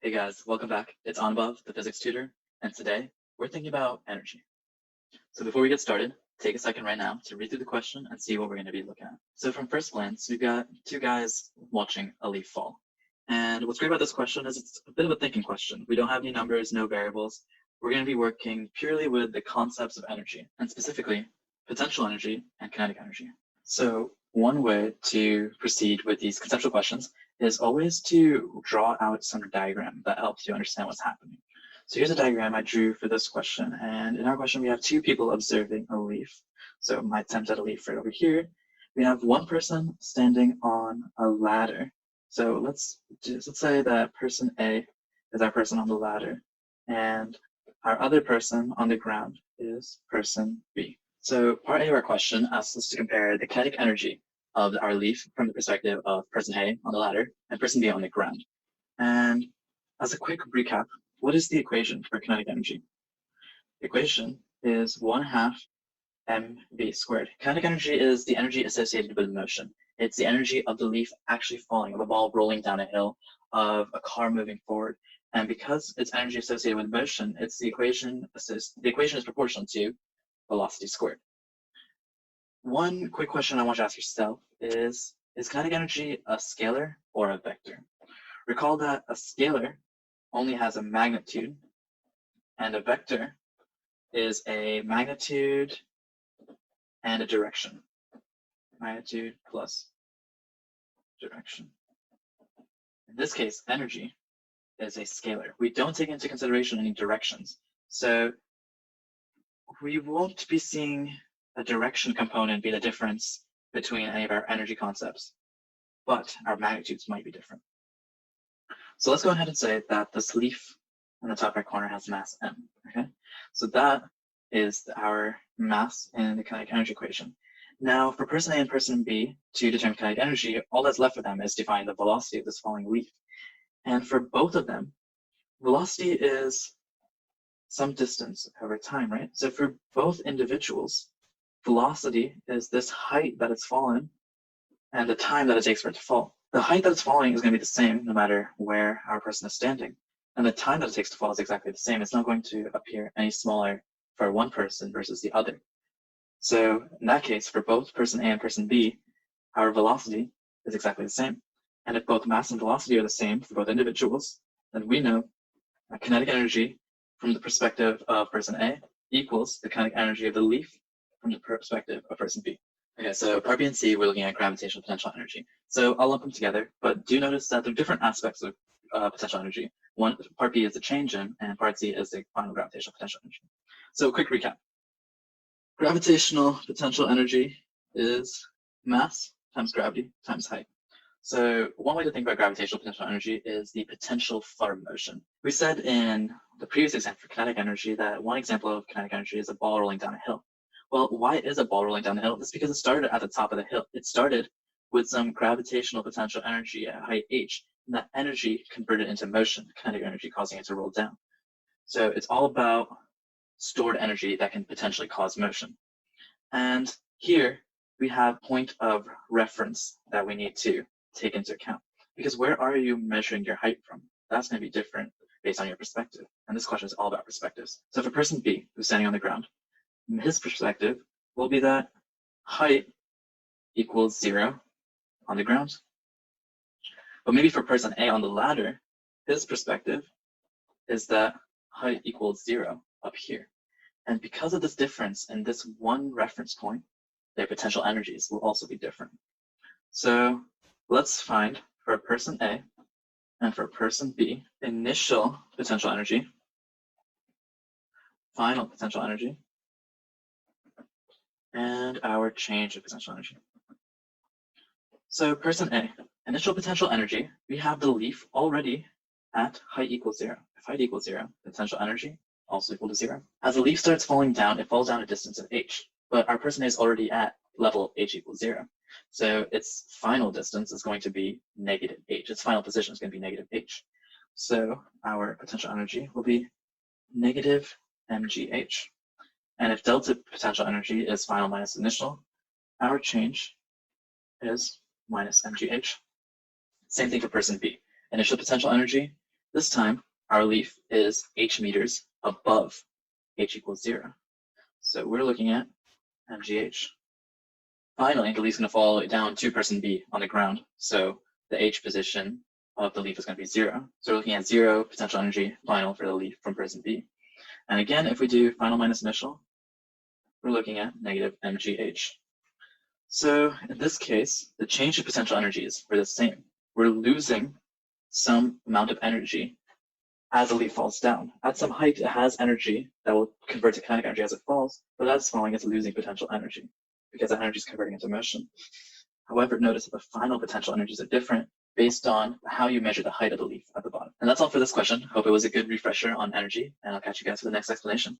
Hey guys, welcome back. It's Anubhav, the physics tutor, and today we're thinking about energy. So before we get started, take a second right now to read through the question and see what we're going to be looking at. So from first glance, we've got two guys watching a leaf fall. And what's great about this question is it's a bit of a thinking question. We don't have any numbers, no variables. We're going to be working purely with the concepts of energy, and specifically potential energy and kinetic energy. So one way to proceed with these conceptual questions is always to draw out some diagram that helps you understand what's happening. So here's a diagram I drew for this question. And in our question, we have two people observing a leaf. So my attempt at a leaf right over here. We have one person standing on a ladder. So let's say that person A is our person on the ladder, and our other person on the ground is person B. So part A of our question asks us to compare the kinetic energy of our leaf from the perspective of person A on the ladder and person B on the ground. And as a quick recap, what is the equation for kinetic energy? The equation is 1/2 mv squared. Kinetic energy is the energy associated with motion. It's the energy of the leaf actually falling, of a ball rolling down a hill, of a car moving forward. And because it's energy associated with motion, it's the equation is proportional to velocity squared. One quick question I want you to ask yourself is kinetic energy a scalar or a vector? Recall that a scalar only has a magnitude, and a vector is a magnitude and a direction. Magnitude plus direction. In this case, energy is a scalar. We don't take into consideration any directions. So we won't be seeing a direction component be the difference between any of our energy concepts, but our magnitudes might be different. So let's go ahead and say that this leaf in the top right corner has mass m, okay? So that is our mass in the kinetic energy equation. Now for person A and person B to determine kinetic energy, all that's left for them is to find the velocity of this falling leaf. And for both of them, velocity is some distance over time, right? So for both individuals, velocity is this height that it's fallen and the time that it takes for it to fall. The height that it's falling is going to be the same no matter where our person is standing. And the time that it takes to fall is exactly the same. It's not going to appear any smaller for one person versus the other. So in that case, for both person A and person B, our velocity is exactly the same. And if both mass and velocity are the same for both individuals, then we know that kinetic energy from the perspective of person A equals the kinetic energy of the leaf from the perspective of person B. Okay, so part B and C, we're looking at gravitational potential energy. So I'll lump them together, but do notice that there are different aspects of potential energy. Part B is the change in, and part C is the final gravitational potential energy. So quick recap. Gravitational potential energy is mass times gravity times height. So one way to think about gravitational potential energy is the potential for motion. We said in the previous example for kinetic energy that one example of kinetic energy is a ball rolling down a hill. Well, why is a ball rolling down the hill? It's because it started at the top of the hill. It started with some gravitational potential energy at height h, and that energy converted into motion, kinetic energy, causing it to roll down. So it's all about stored energy that can potentially cause motion. And here we have point of reference that we need to take into account. Because where are you measuring your height from? That's going to be different based on your perspective. And this question is all about perspectives. So for person B, who's standing on the ground, his perspective will be that height equals 0 on the ground. But maybe for person A on the ladder, his perspective is that height equals 0 up here. And because of this difference in this one reference point, their potential energies will also be different. So let's find for person A and for person B, initial potential energy, final potential energy, and our change of potential energy. So person A, initial potential energy, we have the leaf already at height equals 0. If height equals 0, potential energy also equal to 0. As the leaf starts falling down, it falls down a distance of h, but our person is already at level h equals 0. So its final distance is going to be negative h. Its final position is going to be negative h. So our potential energy will be negative mgh. And if delta potential energy is final minus initial, our change is minus mgh. Same thing for person B. Initial potential energy, This time, our leaf is h meters above h equals 0. So we're looking at mgh. Finally, the leaf's going to fall all the way down to person B on the ground. So the h position of the leaf is going to be 0. So we're looking at 0 potential energy final for the leaf from person B. And again, if we do final minus initial, we're looking at negative mgh. So in this case, the change in potential energies are the same. We're losing some amount of energy as the leaf falls down. At some height, it has energy that will convert to kinetic energy as it falls, but as it's falling, it's losing potential energy because that energy is converting into motion. However, notice that the final potential energies are different based on how you measure the height of the leaf at the bottom. And that's all for this question. Hope it was a good refresher on energy, and I'll catch you guys for the next explanation.